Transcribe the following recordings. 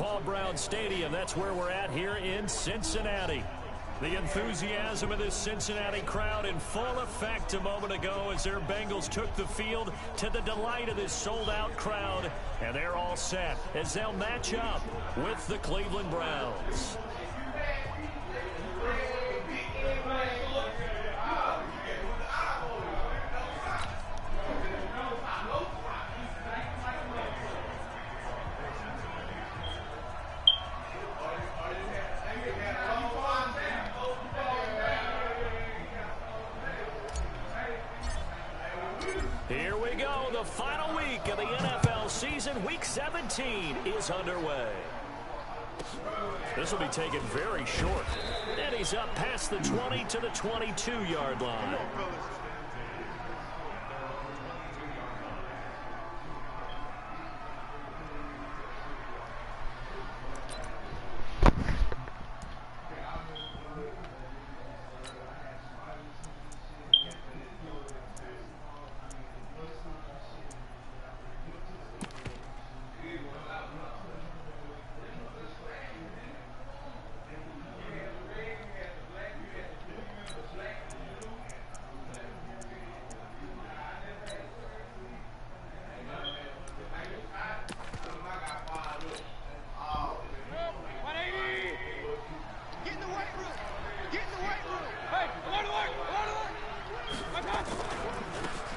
Paul Brown Stadium. That's where we're at here in Cincinnati. The enthusiasm of this Cincinnati crowd in full effect a moment ago as their Bengals took the field to the delight of this sold-out crowd. And they're all set as they'll match up with the Cleveland Browns. Here we go. The final week of the NFL season. Week 17 is underway. This will be taken very short. And he's up past the 20 to the 22-yard line.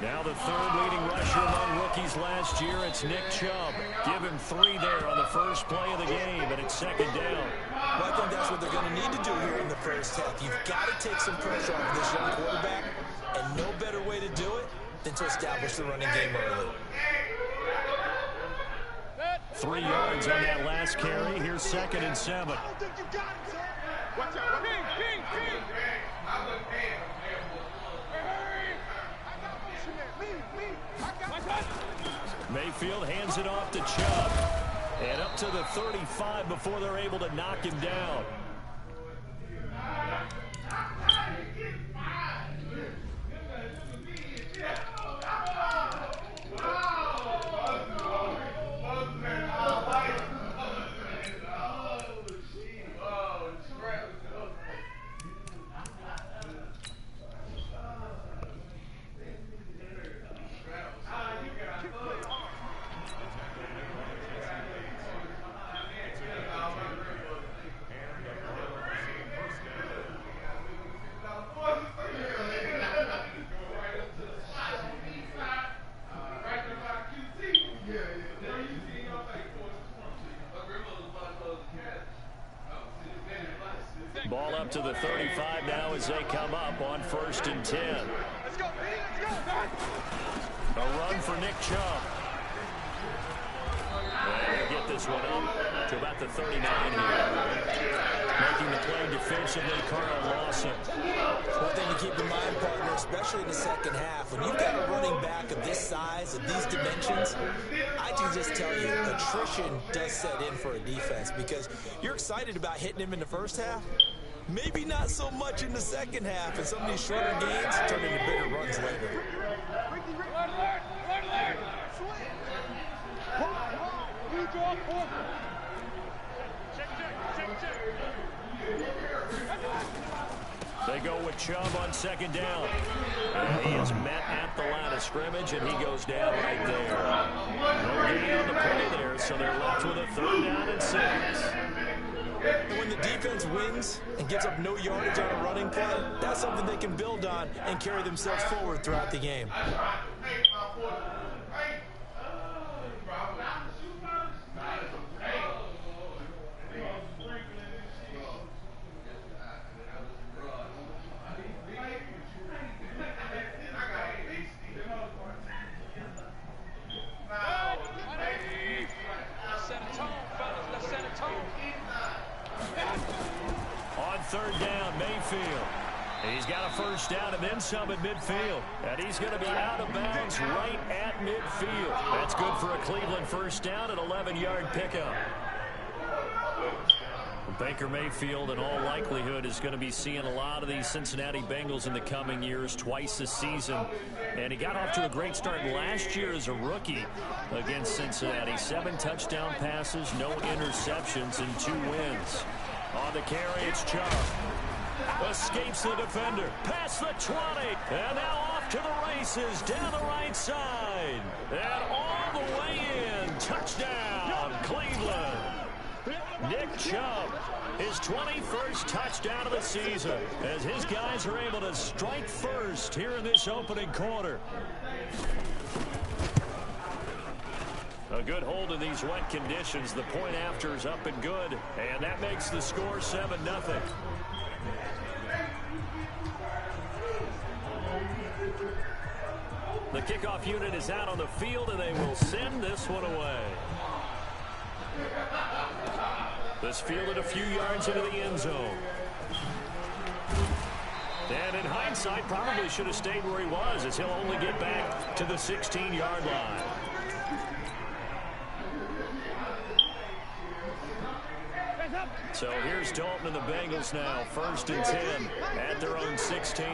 Now the third leading rusher among rookies last year, it's Nick Chubb. Give him 3 there on the first play of the game, and it's second down. Well, I think that's what they're going to need to do here in the first half. You've got to take some pressure off this young quarterback, and no better way to do it than to establish the running game early. 3 yards on that last carry. Here's 2nd and 7. I don't think you got it, sir. Watch out. Ping. Mayfield hands it off to Chubb. And up to the 35 before they're able to knock him down. Ball up to the 35 now as they come up on 1st and 10. Let's go. A run for Nick Chubb. They'll get this one up to about the 39 here. Making the play defensively, Carl Lawson. One thing to keep in mind, partner, especially in the second half, when you've got a running back of this size, of these dimensions, I can just tell you, attrition does set in for a defense because you're excited about hitting him in the first half. Maybe not so much in the second half, and some of these shorter games turn into bigger runs later. They go with Chubb on 2nd down. And he is met at the line of scrimmage, and he goes down right there. No gain on the play there, so they're left with a 3rd down and 6. And when the defense wins and gives up no yardage on a running play, that's something they can build on and carry themselves forward throughout the game. On 3rd down, Mayfield. He's got a 1st down and then some at midfield. And he's going to be out of bounds right at midfield. That's good for a Cleveland 1st down, an 11-yard pickup. Baker Mayfield, in all likelihood, is going to be seeing a lot of these Cincinnati Bengals in the coming years, twice this season. And he got off to a great start last year as a rookie against Cincinnati. 7 touchdown passes, no interceptions, and 2 wins. On the carry, it's Chubb. Escapes the defender, past the 20, and now off to the races, down the right side. And all the way in, touchdown, Cleveland. Nick Chubb, his 21st touchdown of the season, as his guys are able to strike first here in this opening quarter. A good hold in these wet conditions. The point after is up and good, and that makes the score 7-0. The kickoff unit is out on the field, and they will send this one away. This fielded a few yards into the end zone. And in hindsight, probably should have stayed where he was, as he'll only get back to the 16-yard line. So here's Dalton and the Bengals now, 1st and 10 at their own 16.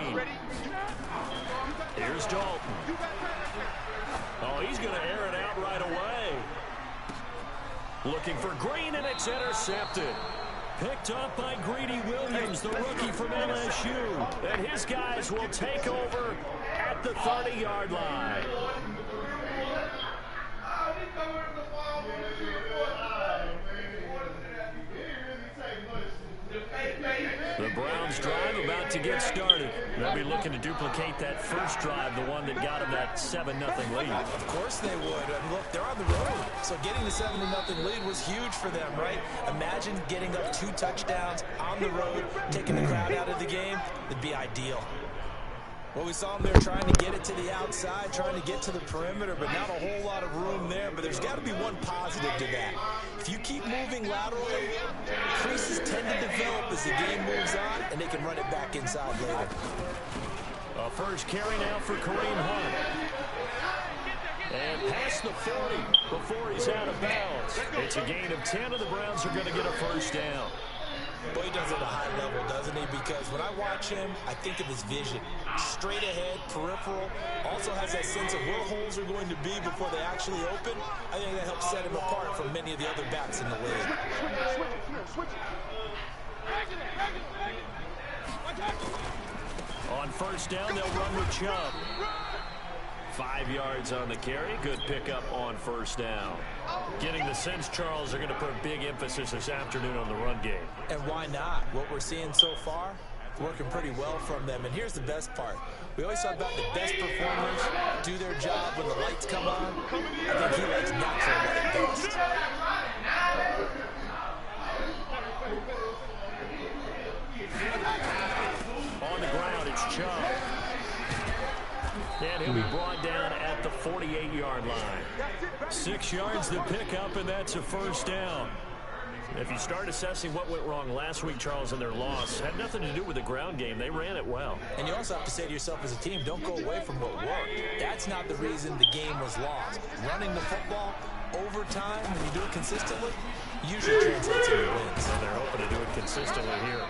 Here's Dalton. Oh, he's going to air it out right away. Looking for Green, and it's intercepted. Picked up by Greedy Williams, the rookie from LSU. And his guys will take over at the 30-yard line. The Browns drive about to get started. They'll be looking to duplicate that first drive, the one that got them that 7-0 lead. Of course they would. I mean, look, they're on the road. So getting the 7-0 lead was huge for them, right? Imagine getting up 2 touchdowns on the road, taking the crowd out of the game. It'd be ideal. Well, we saw them there trying to get it to the outside, trying to get to the perimeter, but not a whole lot of room there. But there's got to be one positive to that. If you keep moving laterally, creases tend to develop as the game moves on, and they can run it back inside later. A first carry now for Kareem Hunt. And past the 40 before he's out of bounds. It's a gain of 10, and the Browns are going to get a first down. Boy, he does it at a high level, doesn't he? Because when I watch him, I think of his vision. Straight ahead, peripheral. Also has that sense of where holes are going to be before they actually open. I think that helps set him apart from many of the other backs in the league. On first down, they'll run with Chubb. 5 yards on the carry. Good pickup on first down. Getting the sense, Charles, are going to put a big emphasis this afternoon on the run game. And why not? What we're seeing so far, working pretty well from them. And here's the best part. We always talk about the best performers do their job when the lights come on. I think he likes natural light best. On the ground, it's Chubb. And he'll be brought down at the 48-yard line. 6 yards to pick up, and that's a first down. If you start assessing what went wrong last week, Charles, in their loss, had nothing to do with the ground game. They ran it well. And you also have to say to yourself as a team, don't go away from what worked. That's not the reason the game was lost. Running the football over time, when you do it consistently, usually translates into wins. And they're hoping to do it consistently here.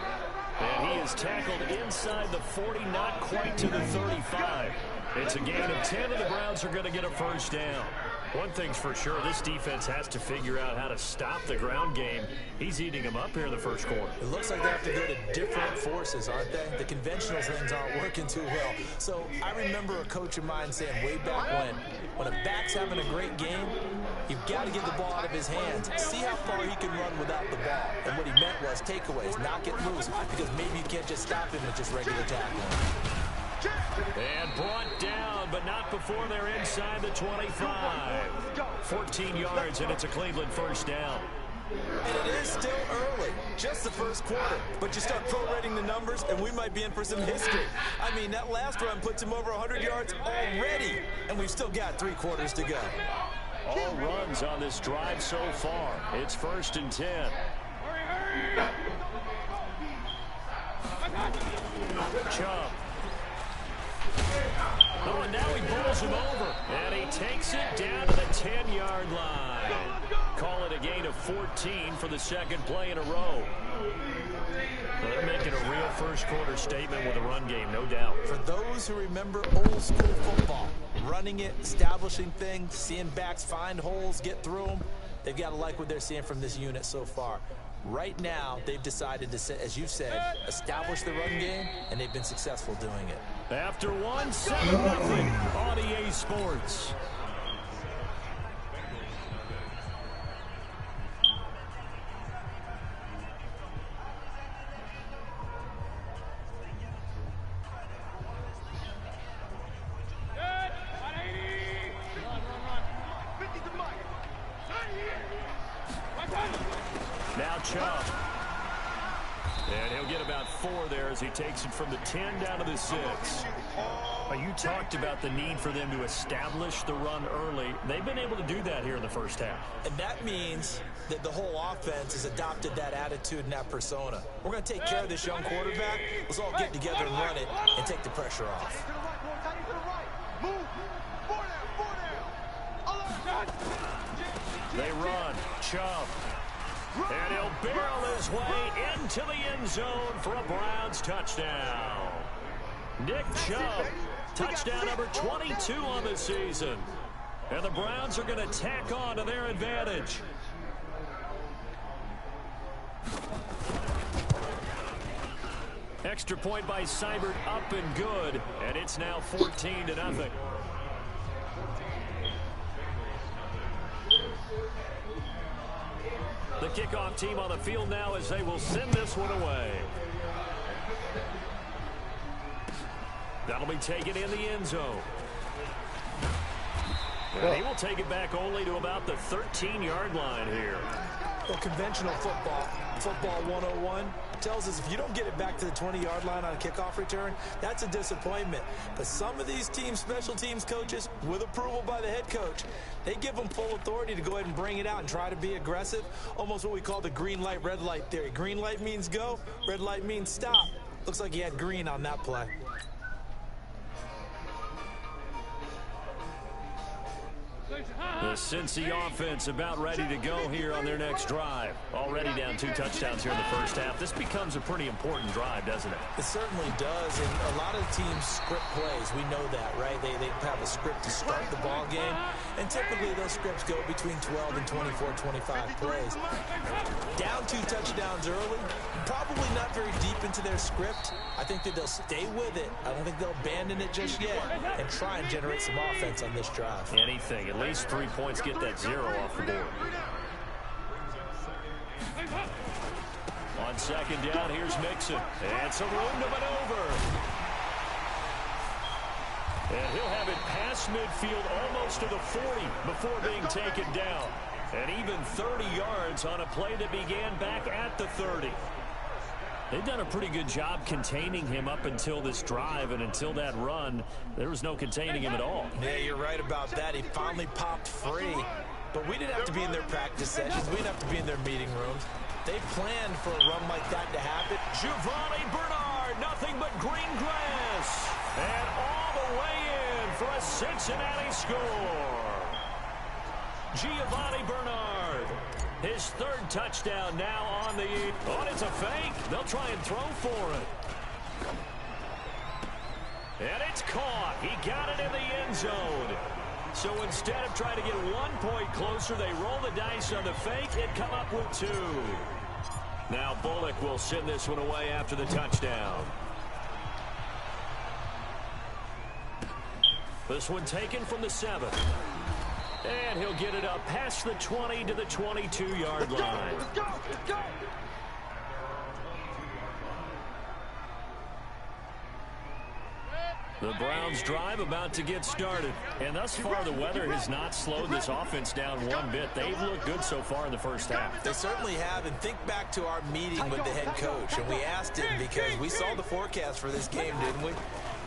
And he is tackled inside the 40, not quite to the 35. It's a gain of 10, and the Browns are going to get a first down. One thing's for sure, this defense has to figure out how to stop the ground game. He's eating them up here in the first quarter. It looks like they have to go to different forces, aren't they? The conventional things aren't working too well. So I remember a coach of mine saying way back when a back's having a great game, you've got to get the ball out of his hands. See how far he can run without the ball. And what he meant was takeaways, not get loose, because maybe you can't just stop him with just regular tackling. And brought down, but not before they're inside the 25. 14 yards, and it's a Cleveland first down. And it is still early, just the first quarter. But you start prorating the numbers, and we might be in for some history. I mean, that last run puts him over 100 yards already, and we've still got 3 quarters to go. All runs on this drive so far. It's 1st and 10. Chubb. Oh, and now he bowls him over. And he takes it down to the 10-yard line. call it a gain of 14 for the second play in a row. They're making a real first-quarter statement with a run game, no doubt. For those who remember old-school football, running it, establishing things, seeing backs find holes, get through them, they've got to like what they're seeing from this unit so far. Right now, they've decided to, as you said, establish the run game, and they've been successful doing it. After 7-0 on EA Sports. Now Chubb. And he'll get about 4 there as he takes it from the 10 down to the 6. You talked about the need for them to establish the run early. They've been able to do that here in the first half. And that means that the whole offense has adopted that attitude and that persona. We're going to take care of this young quarterback. Let's all get together and run it and take the pressure off. They run. Chubb. And he'll barrel his way into the end zone for a Browns touchdown. Nick Chubb, touchdown number 22 on the season. And the Browns are going to tack on to their advantage. Extra point by Seibert, up and good. And it's now 14-0. The kickoff team on the field now as they will send this one away. That'll be taken in the end zone. And he will take it back only to about the 13-yard line here. Well, conventional football 101, tells us if you don't get it back to the 20-yard line on a kickoff return, that's a disappointment. But some of these teams, special teams coaches, with approval by the head coach, they give them full authority to go ahead and bring it out and try to be aggressive, almost what we call the green light, red light theory. Green light means go, red light means stop. Looks like he had green on that play. The Cincy offense about ready to go here on their next drive. Already down 2 touchdowns here in the first half. This becomes a pretty important drive, doesn't it? It certainly does, and a lot of teams script plays. We know that, right? They have a script to start the ball game, and typically those scripts go between 12 and 24, 25 plays. Down 2 touchdowns early, probably not very deep into their script. I think that they'll stay with it. I don't think they'll abandon it just yet and try and generate some offense on this drive. Anything, at least 3 points, get that 0 off the board. On second down, here's Mixon. And some room to maneuver. And he'll have it past midfield almost to the 40 before being taken down. And even 30 yards on a play that began back at the 30. They've done a pretty good job containing him up until this drive, and until that run, there was no containing him at all. Yeah, you're right about that. He finally popped free, but we didn't have to be in their practice sessions. We didn't have to be in their meeting rooms. They planned for a run like that to happen. Giovanni Bernard, nothing but green grass. And all the way in for a Cincinnati score. Giovanni Bernard. His 3rd touchdown now on the... Oh, it's a fake. They'll try and throw for it. And it's caught. He got it in the end zone. So instead of trying to get 1 point closer, they roll the dice on the fake and come up with 2. Now Bullock will send this one away after the touchdown. This one taken from the 7. And he'll get it up past the 20 to the 22-yard line. Let's go! Let's go! The Browns drive about to get started. And thus far, the weather has not slowed this offense down one bit. They've looked good so far in the first half. They certainly have. And think back to our meeting with the head coach. And we asked him, because we saw the forecast for this game, didn't we?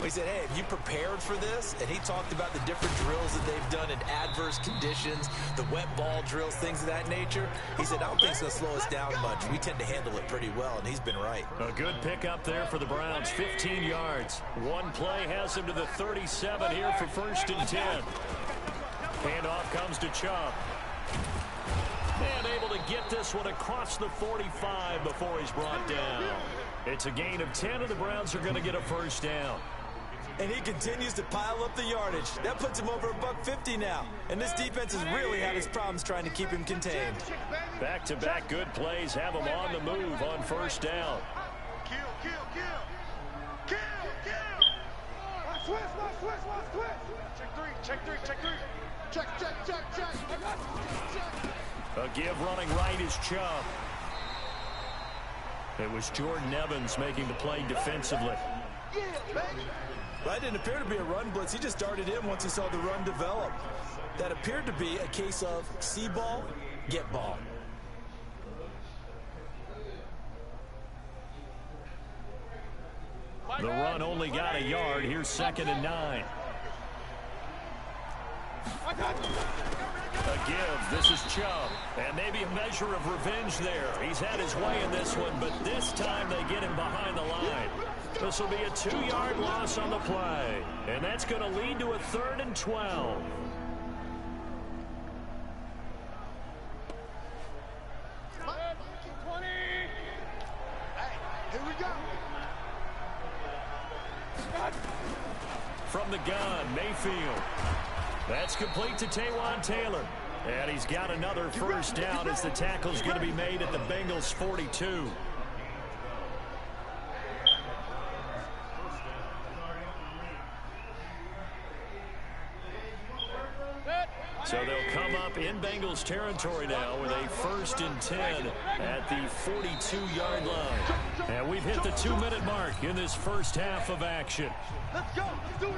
We said, hey, have you prepared for this? And he talked about the different drills that they've done in adverse conditions, the wet ball drills, things of that nature. He said, I don't think it's going to slow us down much. We tend to handle it pretty well, and he's been right. A good pickup there for the Browns, 15 yards. One play has him to the 37 here for 1st and 10. Handoff comes to Chubb. able to get this one across the 45 before he's brought down. It's a gain of 10, and the Browns are going to get a first down. And he continues to pile up the yardage. That puts him over $150 now. And this defense has really had its problems trying to keep him contained. Back-to-back good plays have him on the move on first down. Kill. Watch switch. Check three. Check. A give running right is Chubb. It was Jordan Evans making the play defensively. That didn't appear to be a run blitz. He just darted in once he saw the run develop. That appeared to be a case of see ball, get ball. The run only got a yard. Here's 2nd and 9. A give. This is Chubb. And maybe a measure of revenge there. He's had his way in this one, but this time they get him behind the line. This will be a 2-yard loss on the play. And that's going to lead to a 3rd and 12. Here we go. From the gun, Mayfield. That's complete to Taywan Taylor. And he's got another first down as the tackle's going to be made at the Bengals' 42. So they'll come up in Bengals territory now with a 1st and 10 at the 42-yard line. And we've hit the 2-minute mark in this first half of action. Let's go. Let's do it.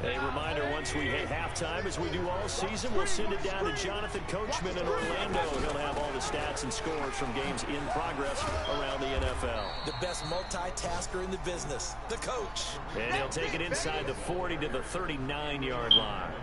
A reminder, once we hit halftime, as we do all season, we'll send it down to Jonathan Coachman in Orlando. He'll have all the stats and scores from games in progress around the NFL. The best multitasker in the business, the coach. And he'll take it inside the 40 to the 39-yard line.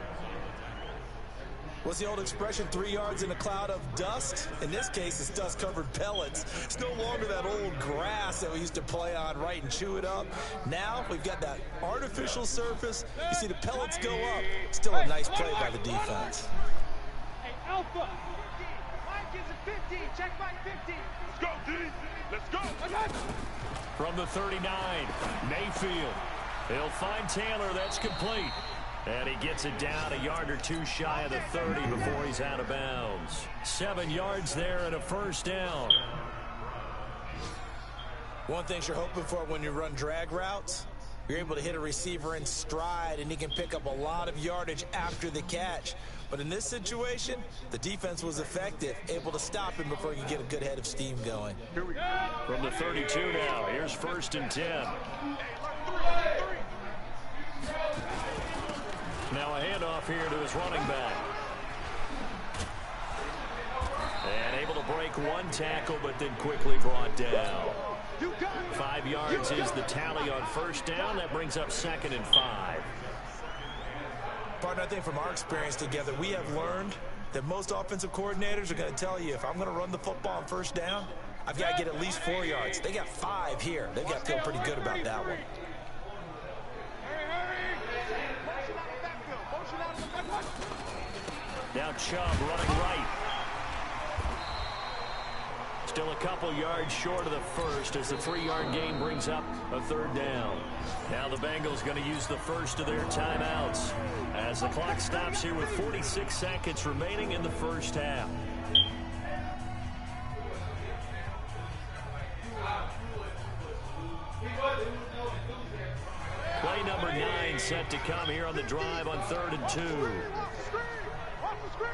What's the old expression, 3 yards in a cloud of dust? In this case, it's dust-covered pellets. It's no longer that old grass that we used to play on, right, and chew it up. Now we've got that artificial surface. You see the pellets go up. Still a nice play by the defense. Hey, Alpha. Mike is at 50. Check Mike 50. Let's go, D. Let's go. From the 39, Mayfield. He'll find Taylor. That's complete. And he gets it down a yard or two shy of the 30 before he's out of bounds. 7 yards there and a first down. One thing you're hoping for when you run drag routes, you're able to hit a receiver in stride, and he can pick up a lot of yardage after the catch. But in this situation, the defense was effective, able to stop him before he could get a good head of steam going. Here we go. From the 32 now, here's 1st and 10. Now a handoff here to his running back. And able to break one tackle, but then quickly brought down. 5 yards is the tally on first down. That brings up 2nd and 5. Partner, I think from our experience together, we have learned that most offensive coordinators are going to tell you, if I'm going to run the football on first down, I've got to get at least 4 yards. They got 5 here. They've got to feel pretty good about that one. Now Chubb running right. Still a couple yards short of the first as the 3-yard gain brings up a 3rd down. Now the Bengals going to use the first of their timeouts as the clock stops here with 46 seconds remaining in the first half. Play number 9 set to come here on the drive on 3rd and 2. Watch the screen.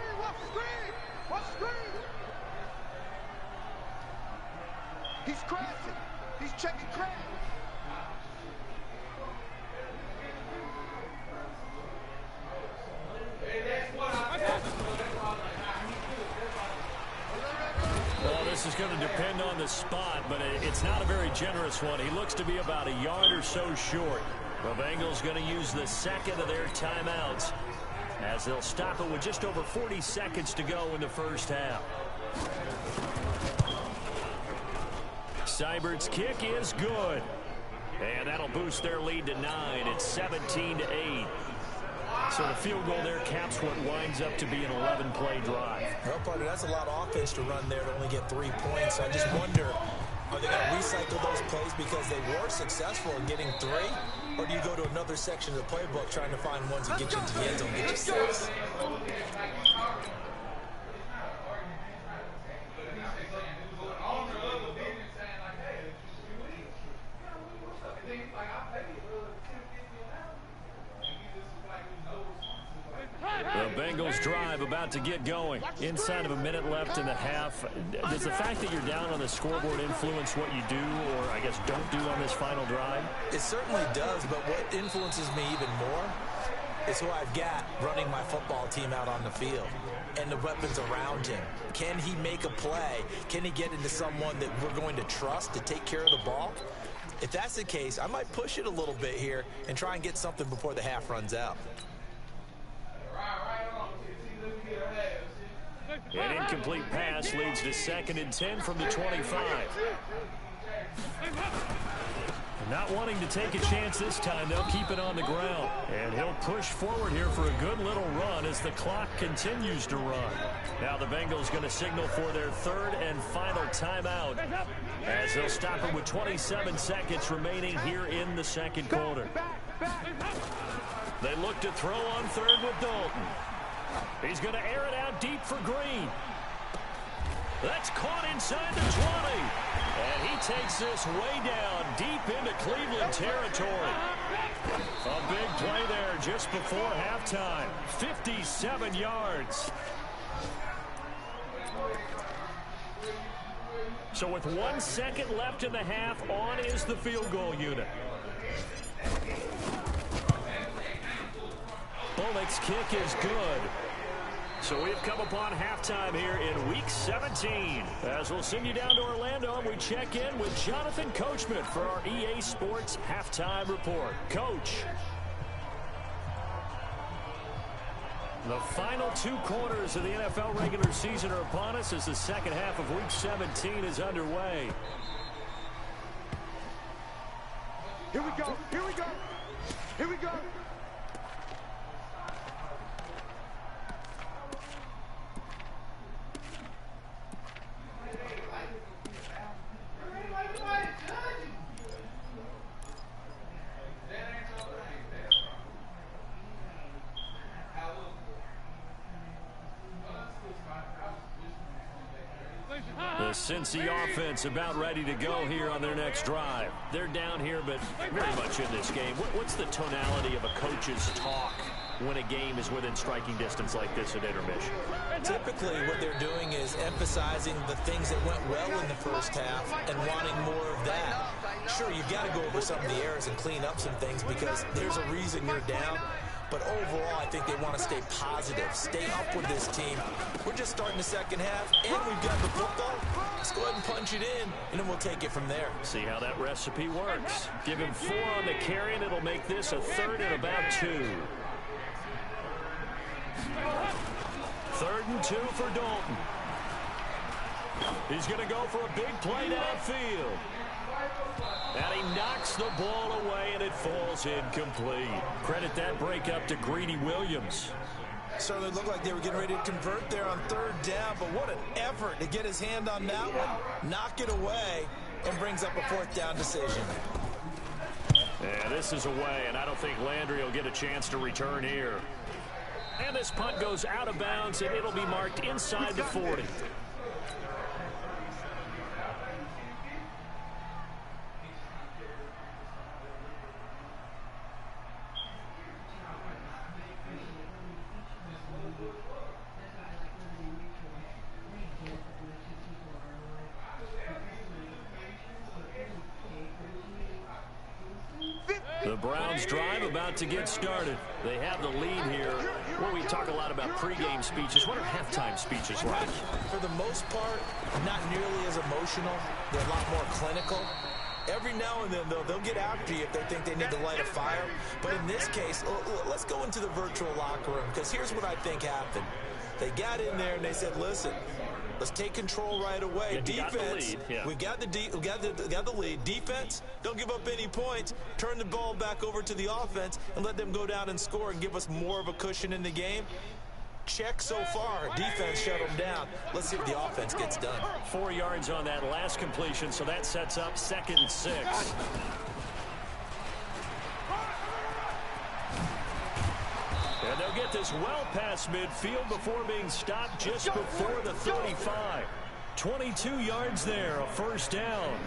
He's crashing. He's checking crash. Well, this is going to depend on the spot, but it's not a very generous one. He looks to be about a yard or so short. The Bengals going to use the second of their timeouts as they'll stop it with just over 40 seconds to go in the first half. Seibert's kick is good. And that'll boost their lead to 9. It's 17-8. So the field goal there caps what winds up to be an 11-play drive. Well, partner, that's a lot of offense to run there to only get 3 points. So I just wonder, are they going to recycle those plays because they were successful in getting 3? Or do you go to another section of the playbook trying to find ones that get you into the end zone and get you 6? The Bengals drive about to get going. Inside of a minute left in the half. Does the fact that you're down on the scoreboard influence what you do, or I guess don't do on this final drive? It certainly does, but what influences me even more is who I've got running my football team out on the field and the weapons around him. Can he make a play? Can he get into someone that we're going to trust to take care of the ball? If that's the case, I might push it a little bit here and try and get something before the half runs out. An incomplete pass leads to 2nd and 10 from the 25. Not wanting to take a chance this time, they'll keep it on the ground. And he'll push forward here for a good little run as the clock continues to run. Now the Bengals going to signal for their 3rd and final timeout as they'll stop it with 27 seconds remaining here in the 2nd quarter. They look to throw on 3rd with Dalton. He's going to air it out deep for Green. That's caught inside the 20. And he takes this way down deep into Cleveland territory. A big play there just before halftime. 57 yards. So with 1 second left in the half, on is the field goal unit. Bullock's kick is good. So we've come upon halftime here in Week 17. As we'll send you down to Orlando, and we check in with Jonathan Coachman for our EA Sports Halftime Report. Coach. The final 2 quarters of the NFL regular season are upon us as the second half of Week 17 is underway. Here we go. Here we go. Here we go. The Cincy offense about ready to go here on their next drive. They're down here, but very much in this game. What's the tonality of a coach's talk when a game is within striking distance like this at intermission? Typically, what they're doing is emphasizing the things that went well in the first half and wanting more of that. Sure, you've got to go over some of the errors and clean up some things because there's a reason you're down. But overall, I think they want to stay positive, stay up with this team. We're just starting the second half, and we've got the football. Let's go ahead and punch it in, and then we'll take it from there. See how that recipe works. Give him 4 on the carry, and it'll make this a 3rd and about 2. 3rd and 2 for Dalton. He's going to go for a big play downfield. And he knocks the ball away, and it falls incomplete. Credit that break up to Greedy Williams. Certainly looked like they were getting ready to convert there on 3rd down, but what an effort to get his hand on that one, knock it away, and brings up a 4th down decision. Yeah, this is away, and I don't think Landry will get a chance to return here. And this punt goes out of bounds, and it'll be marked inside the 40. The Browns drive about to get started. They have the lead here. Well, we talk a lot about pregame speeches. What are halftime speeches like? For the most part, not nearly as emotional. They're a lot more clinical. Every now and then, though, they'll get after you if they think they need to light a fire. But in this case, let's go into the virtual locker room, because here's what I think happened. They got in there and they said, listen, Let's take control right away. Defense, we got the lead. Defense, don't give up any points. Turn the ball back over to the offense and let them go down and score and give us more of a cushion in the game. Check so far. Defense shut them down. Let's see if the offense gets done. 4 yards on that last completion, so that sets up 2nd and 6. And they'll get this well past midfield before being stopped just before the 35. 22 yards there, a 1st down.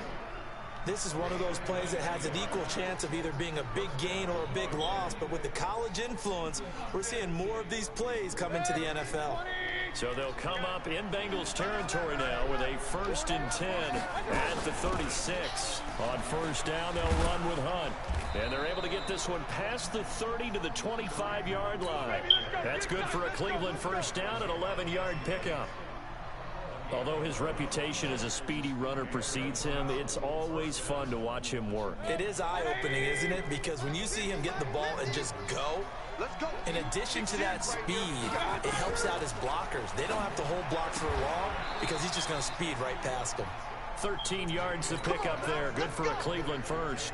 This is one of those plays that has an equal chance of either being a big gain or a big loss, but with the college influence, we're seeing more of these plays come into the NFL. So they'll come up in Bengals territory now with a 1st and 10 at the 36. On 1st down, they'll run with Hunt. And they're able to get this one past the 30 to the 25-yard line. That's good for a Cleveland 1st down, an 11-yard pickup. Although his reputation as a speedy runner precedes him, it's always fun to watch him work. It is eye-opening, isn't it? Because when you see him get the ball and just go, in addition to that speed, it helps out his blockers. They don't have to hold blocks for long because he's just going to speed right past them. 13 yards to pick up there. Good for a Cleveland 1st.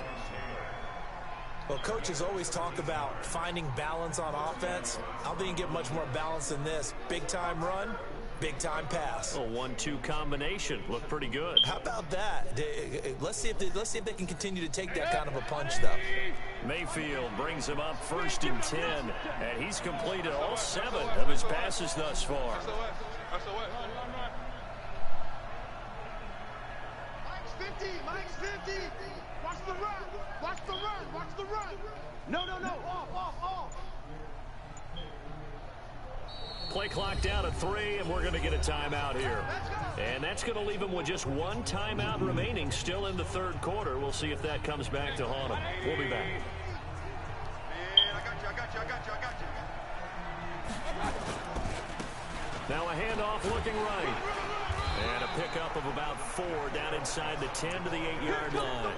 Well, coaches always talk about finding balance on offense. I don't think you get much more balance than this. Big-time run, big-time pass. A 1-2 combination. Looked pretty good. How about that? Let's see if they can continue to take that kind of a punch, though. Mayfield brings him up 1st and 10, and he's completed all 7 of his passes thus far. Mike's 50. Mike's 50. Watch the run. Watch the run. Watch the run. No. Off. Play clock down to 3, and we're going to get a timeout here. And that's going to leave him with just 1 timeout remaining still in the 3rd quarter. We'll see if that comes back to haunt him. We'll be back. I got you. Now a handoff looking right. And a pickup of about 4 down inside the 10 to the 8-yard line.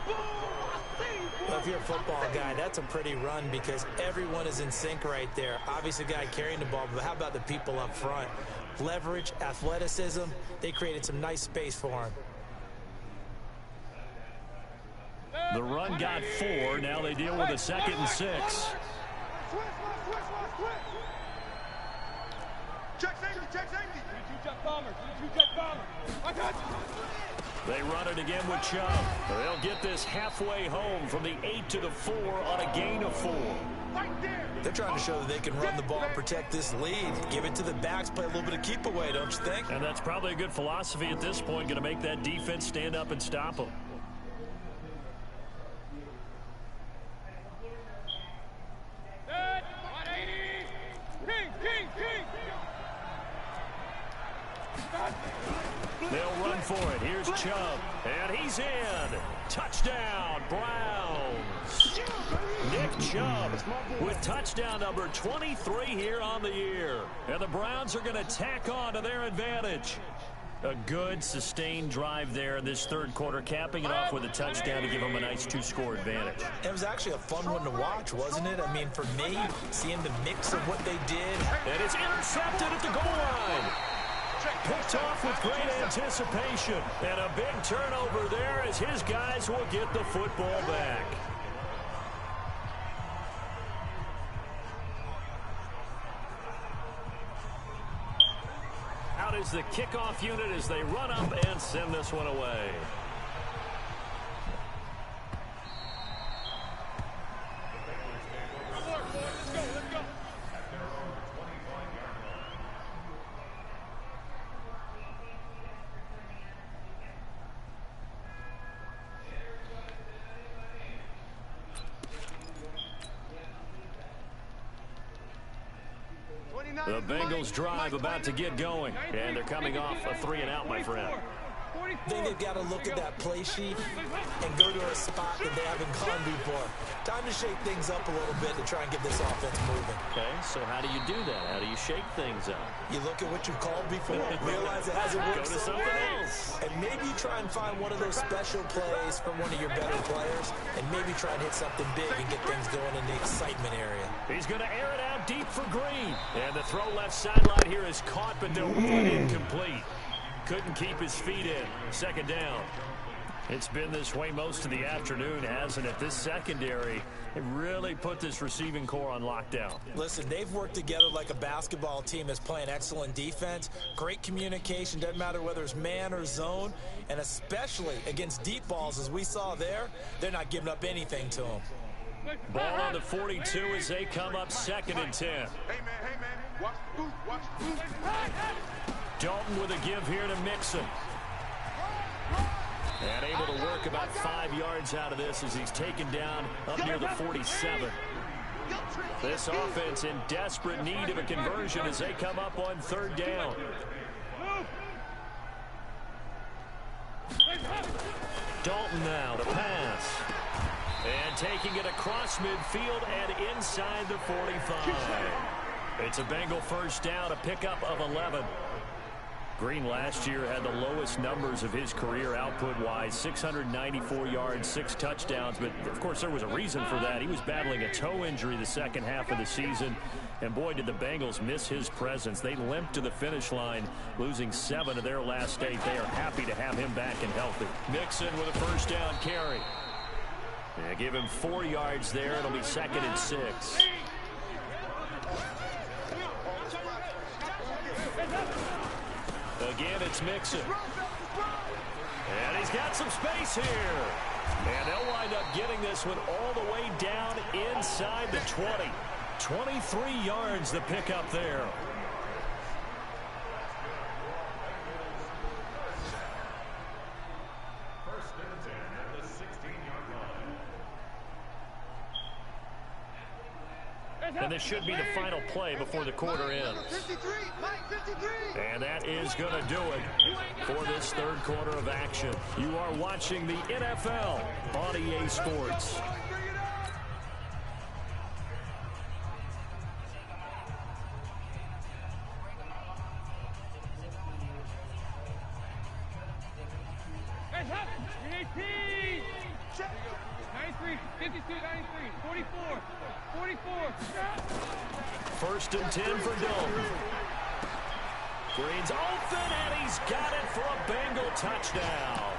Well, if you're a football guy, that's a pretty run because everyone is in sync right there. Obviously, the guy carrying the ball, but how about the people up front? Leverage, athleticism, they created some nice space for him. The run got 4. Now they deal with a 2nd and 6. Check safety. 2-jet bomber. I got you. They run it again with Chubb. They'll get this halfway home from the 8 to the 4 on a gain of 4. They're trying to show that they can run the ball and protect this lead. Give it to the backs, play a little bit of keep away, don't you think? And that's probably a good philosophy at this point, going to make that defense stand up and stop them. They'll run for it. Here's Chubb. And he's in. Touchdown, Browns. Nick Chubb with touchdown number 23 here on the year. And the Browns are going to tack on to their advantage. A good, sustained drive there in this 3rd quarter, capping it off with a touchdown to give them a nice 2-score advantage. It was actually a fun one to watch, wasn't it? I mean, for me, seeing the mix of what they did. And it's intercepted at the goal line. Picked off with great anticipation. And a big turnover there as his guys will get the football back. Out is the kickoff unit as they run up and send this one away. The Bengals drive about to get going, and they're coming off a 3-and-out, my friend. I think they've got to look at that play sheet and go to a spot that they haven't gone before. Time to shake things up a little bit to try and get this offense moving. Okay, so how do you do that? How do you shake things up? You look at what you've called before, realize it hasn't worked so well, and maybe try and find one of those special plays from one of your better players, and maybe try and hit something big and get things going in the excitement area. He's going to air it out deep for Green, and the throw left sideline here is caught, but no incomplete. couldn't keep his feet in. Second down. It's been this way most of the afternoon, hasn't it? This secondary, it really put this receiving core on lockdown. Listen, they've worked together like a basketball team that's playing excellent defense. Great communication, doesn't matter whether it's man or zone. And especially against deep balls, as we saw there, they're not giving up anything to them. Ball on the 42 as they come up 2nd and 10. Hey, man, watch the booth, watch the booth. Dalton with a give here to Mixon. And able to work about 5 yards out of this as he's taken down up near the 47. This offense in desperate need of a conversion as they come up on 3rd down. Dalton now to pass. And taking it across midfield and inside the 45. It's a Bengal first down, a pickup of 11. Green last year had the lowest numbers of his career output-wise, 694 yards, 6 touchdowns. But, of course, there was a reason for that. He was battling a toe injury the second half of the season. And, boy, did the Bengals miss his presence. They limped to the finish line, losing 7 of their last 8. They are happy to have him back and healthy. Mixon with a first down carry. Yeah, give him 4 yards there. It'll be 2nd and 6. Again, it's Mixon. And he's got some space here. And they'll wind up getting this one all the way down inside the 20. 23 yards the pickup there. First and 10 at the 16-yard line. And this should be the final play before the quarter ends. 53, Mike, 53. And that is going to do it for this 3rd quarter of action. You are watching the NFL on EA Sports. First and 10 for Dalton. Green's open, and he's got it for a Bengal touchdown.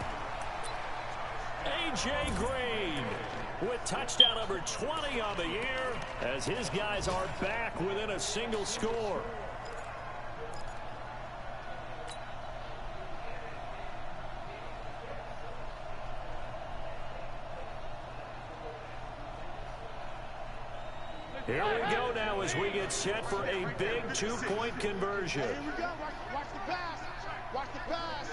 A.J. Green with touchdown number 20 on the year as his guys are back within a single score. Here we go now as we get set for a big 2-point conversion. Here we go. Watch the pass. Watch the pass.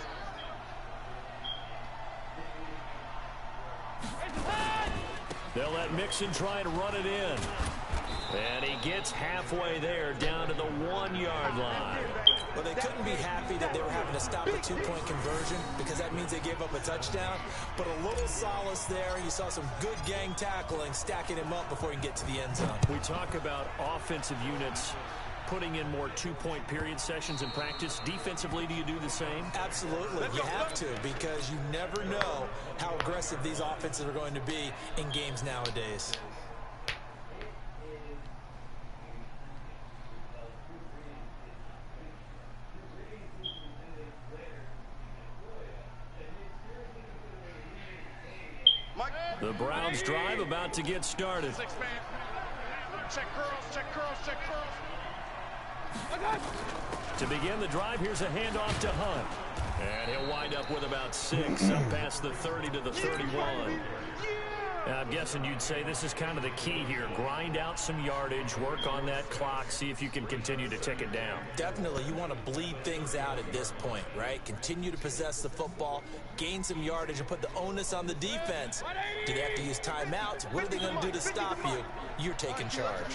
They'll let Mixon try to run it in. And he gets halfway there down to the 1-yard line. Well, they couldn't be happy that they were having to stop a 2-point conversion because that means they gave up a touchdown. But a little solace there. You saw some good gang tackling, stacking him up before he can get to the end zone. We talk about offensive units putting in more 2-point period sessions in practice. Defensively, do you do the same? Absolutely. You have to because you never know how aggressive these offenses are going to be in games nowadays. The Browns drive about to get started. Check curls, check curls, check curls. To begin the drive, here's a handoff to Hunt. And he'll wind up with about 6 up past the 30 to the 31. Now, I'm guessing you'd say this is kind of the key here. Grind out some yardage, work on that clock, see if you can continue to tick it down. Definitely, you want to bleed things out at this point, right? Continue to possess the football, gain some yardage, and put the onus on the defense. Do they have to use timeouts? What are they going to do to stop you? You're taking charge.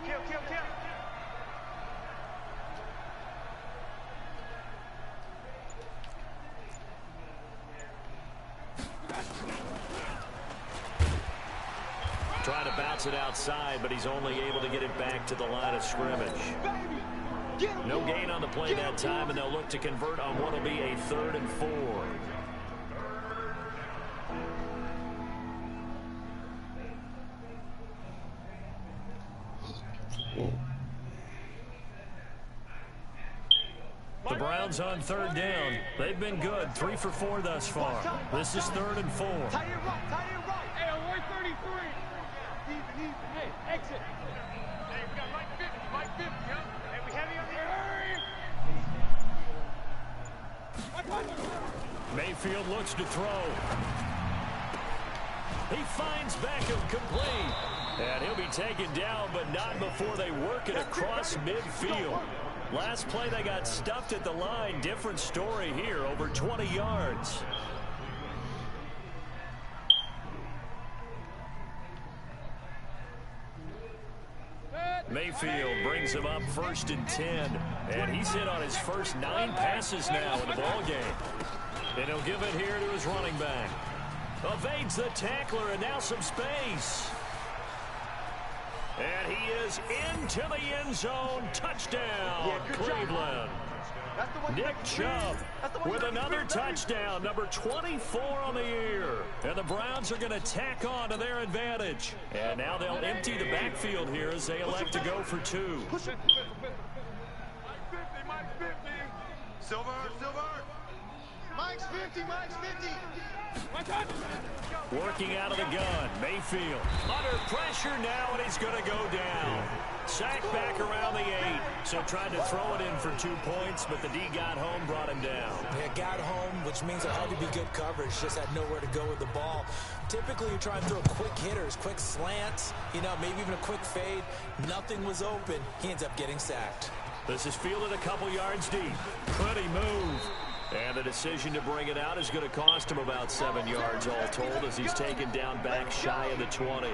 Kill, kill, kill. Trying to bounce it outside, but he's only able to get it back to the line of scrimmage. No gain on the play that time, and they'll look to convert on what will be a 3rd and 4. The Browns on third down. They've been good, 3 for 4 thus far. This is 3rd and 4. Tie it right, tie it right. Hey, away 33. Even. Hey, exit. Hey, we got Mike 50, huh? Hey, we heavy on the Mayfield looks to throw. He finds Beckham complete. And he'll be taken down, but not before they work it across midfield. Last play, they got stuffed at the line. Different story here, over 20 yards. Mayfield brings him up 1st and 10. And he's hit on his first 9 passes now in the ball game. And he'll give it here to his running back. Evades the tackler, and now some space. And he is into the end zone. Touchdown, Cleveland. Nick Chubb with another touchdown, number 24 on the year. And the Browns are going to tack on to their advantage. And now they'll empty the backfield here as they elect to go for 2. Mike 50. Silver. Mike's 50. Working out of the gun, Mayfield under pressure now, and he's going to go down. Sacked back around the 8, so tried to throw it in for 2 points, but the D got home, brought him down. Yeah, got home, which means it had to be good coverage, just had nowhere to go with the ball. Typically, you try and throw quick hitters, quick slants, maybe even a quick fade. Nothing was open. He ends up getting sacked. This is fielded a couple yards deep. Pretty move. And the decision to bring it out is going to cost him about 7 yards all told as he's taken down back shy of the 20.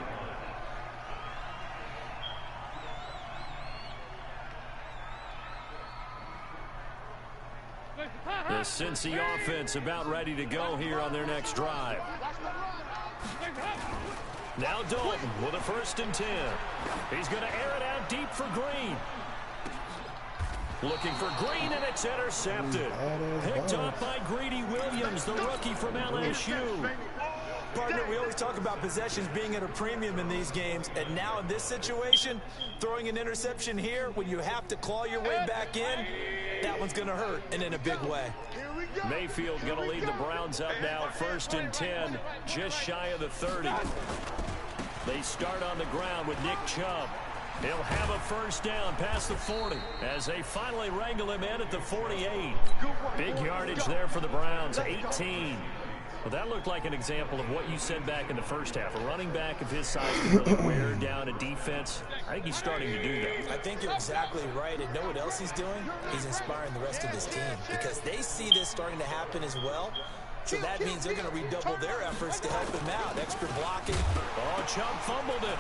The Cincy offense about ready to go here on their next drive. Now Dalton with a 1st and 10. He's going to air it out deep for Green. Looking for Green, and it's intercepted. Picked off by Greedy Williams, the rookie from LSU. Partner, we always talk about possessions being at a premium in these games, and now in this situation, throwing an interception here when you have to claw your way back in, that one's going to hurt, and in a big way. Mayfield going to lead the Browns up now, 1st and 10, just shy of the 30. They start on the ground with Nick Chubb. He'll have a 1st down past the 40 as they finally wrangle him in at the 48. Big yardage there for the Browns, 18. Well, that looked like an example of what you said back in the first half. A running back of his size can really wear down a defense. I think he's starting to do that. I think you're exactly right. And know what else he's doing? He's inspiring the rest of his team because they see this starting to happen as well. So that means they're going to redouble their efforts to help him out. Extra blocking. Oh, Chubb fumbled it.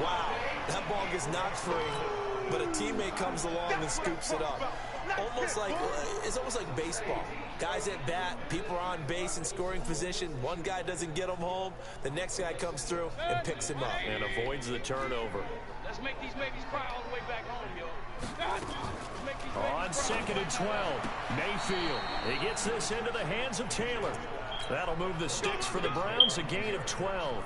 Wow, that ball gets knocked free, but a teammate comes along and scoops it up. It's almost like baseball. Guys at bat, people are on base in scoring position. One guy doesn't get him home. The next guy comes through and picks him up. And avoids the turnover. Let's make these babies cry all the way back home, yo. On 2nd and 12, Mayfield. He gets this into the hands of Taylor. That'll move the sticks for the Browns, a gain of 12.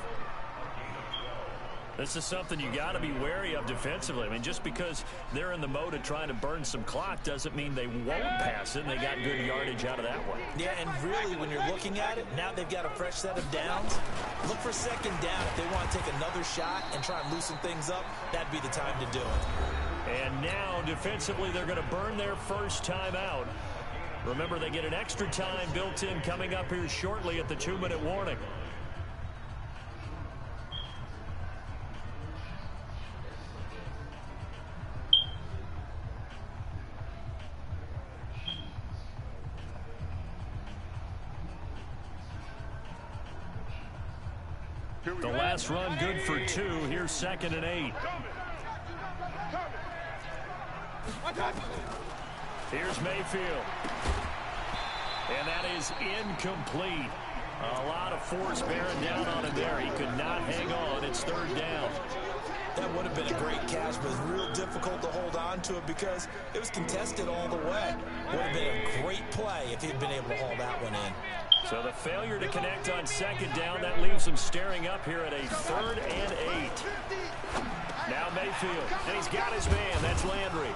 This is something you got to be wary of defensively. I mean, just because they're in the mode of trying to burn some clock doesn't mean they won't pass it, and they got good yardage out of that one. Yeah, and really, when you're looking at it, now they've got a fresh set of downs. Look for 2nd down. If they want to take another shot and try and loosen things up, that'd be the time to do it. And now, defensively, they're going to burn their first time out. Remember, they get an extra time built in coming up here shortly at the 2-minute warning. The last run good for 2. Here's 2nd and 8. Here's Mayfield. And that is incomplete. A lot of force bearing down on him there. He could not hang on. It's 3rd down. That would have been a great catch, but it's real difficult to hold on to it because it was contested all the way. Would have been a great play if he'd been able to haul that one in. So the failure to connect on 2nd down, that leaves him staring up here at a 3rd and 8. Now Mayfield, and he's got his man. That's Landry.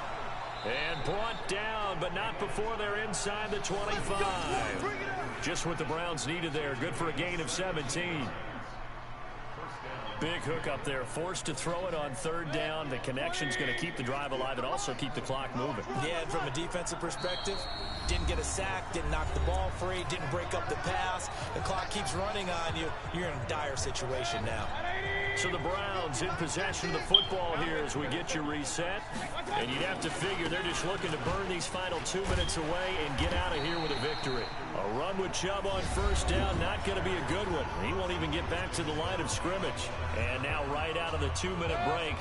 And brought down, but not before they're inside the 25. Just what the Browns needed there. Good for a gain of 17. Big hook up there, forced to throw it on third down. The connection's going to keep the drive alive and also keep the clock moving. Yeah, and from a defensive perspective, didn't get a sack, didn't knock the ball free, didn't break up the pass. The clock keeps running on you. You're in a dire situation now. So the Browns in possession of the football here as we get you reset. And you'd have to figure they're just looking to burn these final 2 minutes away and get out of here with a victory. A run with Chubb on first down, not going to be a good one. He won't even get back to the line of scrimmage. And now right out of the 2-minute break,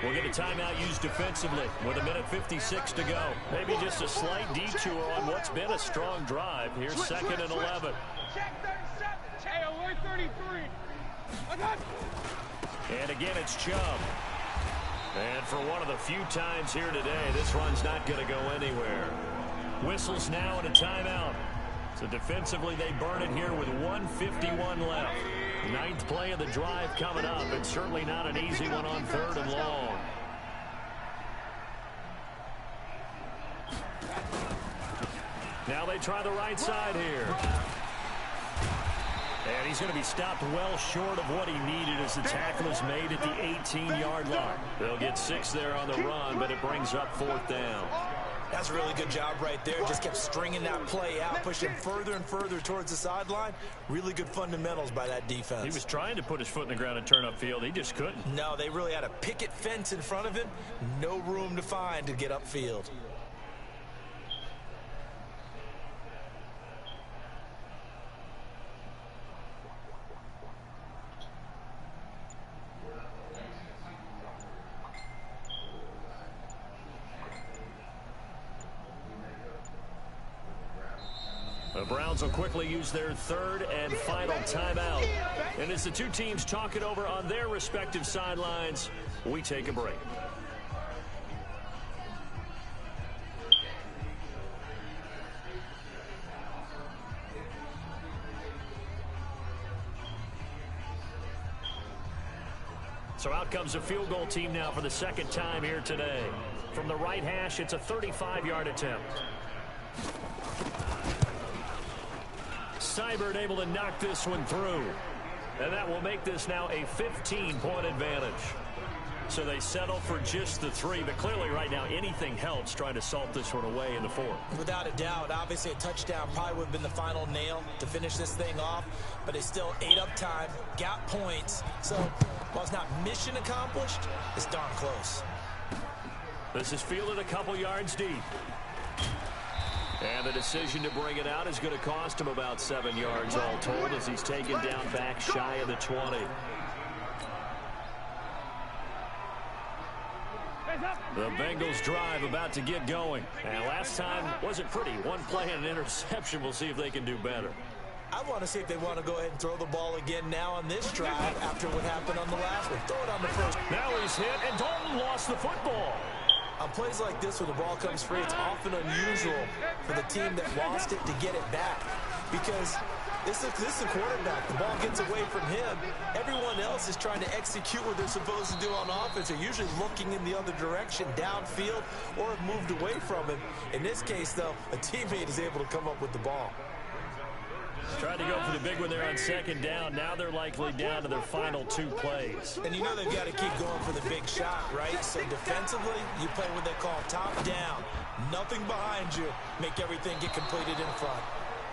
we'll get a timeout used defensively with 1:56 to go. Maybe just a slight detour on what's been a strong drive. Here's 2nd and 11. Check 37. Hey, alert 33. And again, it's Chubb. And for one of the few times here today, this run's not going to go anywhere. Whistles now and a timeout. So defensively, they burn it here with 1:51 left. 9th play of the drive coming up, and certainly not an easy one on 3rd and long. Now they try the right side here. And he's going to be stopped well short of what he needed as the tackle is made at the 18-yard line. They'll get 6 there on the run, but it brings up 4th down. That's a really good job right there. Just kept stringing that play out, pushed him further and further towards the sideline. Really good fundamentals by that defense. He was trying to put his foot in the ground and turn upfield. He just couldn't. No, they really had a picket fence in front of him. No room to find to get upfield. The Browns will quickly use their 3rd and final timeout. And as the two teams talk it over on their respective sidelines, we take a break. So out comes a field goal team now for the 2nd time here today. From the right hash, it's a 35-yard attempt. Seibert able to knock this one through. And that will make this now a 15-point advantage. So they settle for just the 3, but clearly right now anything helps trying to salt this one away in the 4th. Without a doubt, obviously a touchdown probably would have been the final nail to finish this thing off, but they still ate up time, got points. So while it's not mission accomplished, it's darn close. This is fielded a couple yards deep. And the decision to bring it out is going to cost him about 7 yards all told as he's taken down back shy of the 20. The Bengals drive about to get going. And last time wasn't pretty. One play and an interception. We'll see if they can do better. I want to see if they want to go ahead and throw the ball again now on this drive after what happened on the last one. Throw it on the first. Now he's hit, and Dalton lost the football. On plays like this, when the ball comes free, it's often unusual for the team that lost it to get it back. Because this is a quarterback. The ball gets away from him. Everyone else is trying to execute what they're supposed to do on offense. They're usually looking in the other direction, downfield, or have moved away from him. In this case, though, a teammate is able to come up with the ball. Tried to go for the big one there on 2nd down. Now they're likely down to their final 2 plays. And you know they've got to keep going for the big shot, right? So defensively, you play what they call top down. Nothing behind you. Make everything get completed in front.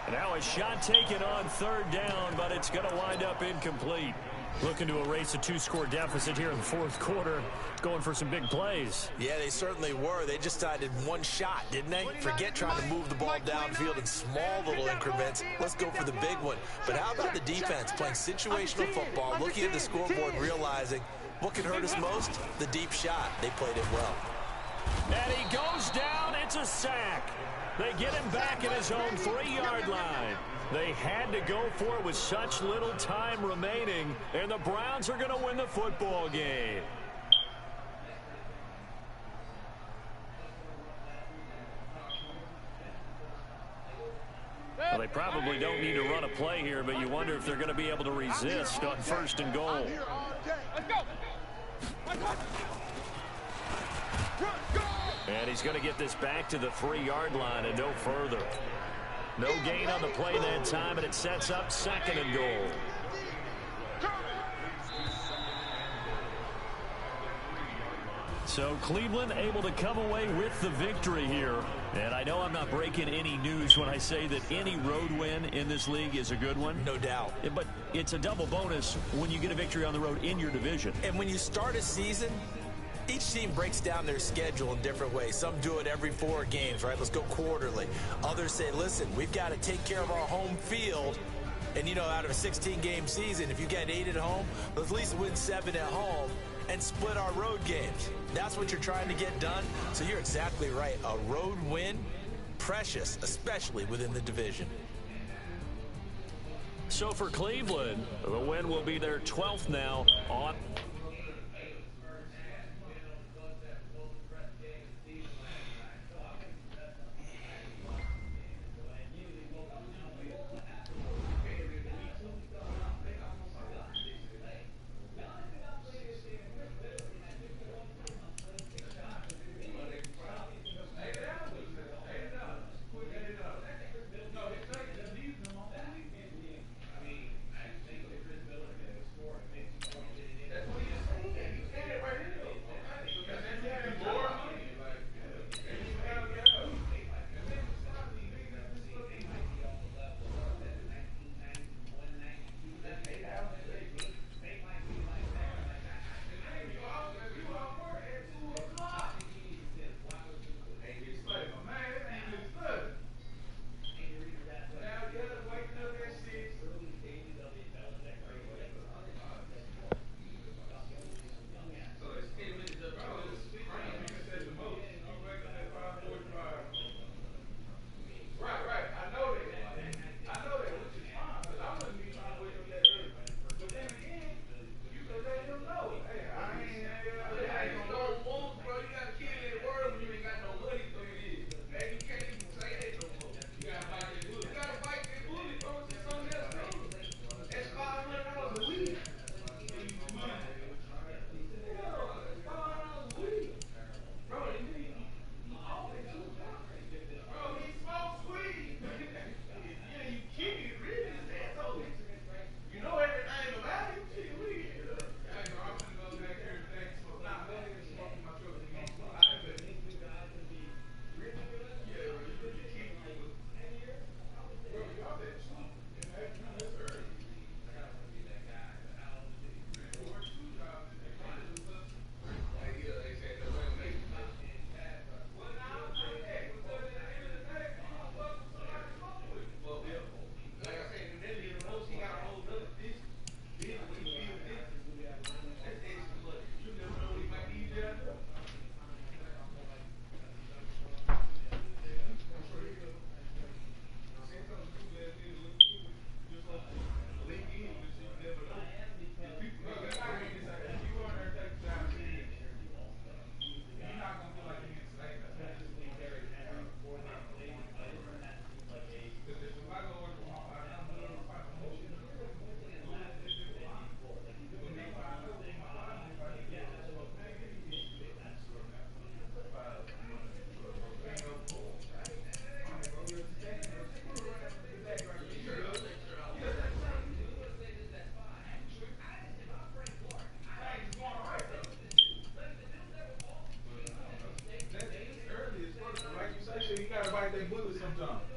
And now a shot taken on 3rd down, but it's going to wind up incomplete. Looking to erase a 2-score deficit here in the 4th quarter. Going for some big plays. Yeah, they certainly were. They just decided one shot, didn't they? Forget trying to move the ball downfield in small little increments. Let's go for the big one. But how about the defense playing situational football, looking at the scoreboard, realizing what can hurt us most? The deep shot. They played it well. And he goes down. It's a sack. They get him back at his own 3-yard line. They had to go for it with such little time remaining, and the Browns are going to win the football game. Well, they probably don't need to run a play here, but you wonder if they're going to be able to resist on 1st and goal. Let's go. And And he's going to get this back to the 3-yard line and no further. No gain on the play that time, and it sets up 2nd and goal. So Cleveland able to come away with the victory here. And I know I'm not breaking any news when I say that any road win in this league is a good one. No doubt. But it's a double bonus when you get a victory on the road in your division. And when you start a season, each team breaks down their schedule in different ways. Some do it every 4 games, right? Let's go quarterly. Others say, listen, we've got to take care of our home field. And, you know, out of a 16-game season, if you get 8 at home, let's at least win 7 at home and split our road games. That's what you're trying to get done. So you're exactly right. A road win, precious, especially within the division. So for Cleveland, the win will be their 12th now on. You gotta bite that bullet sometimes.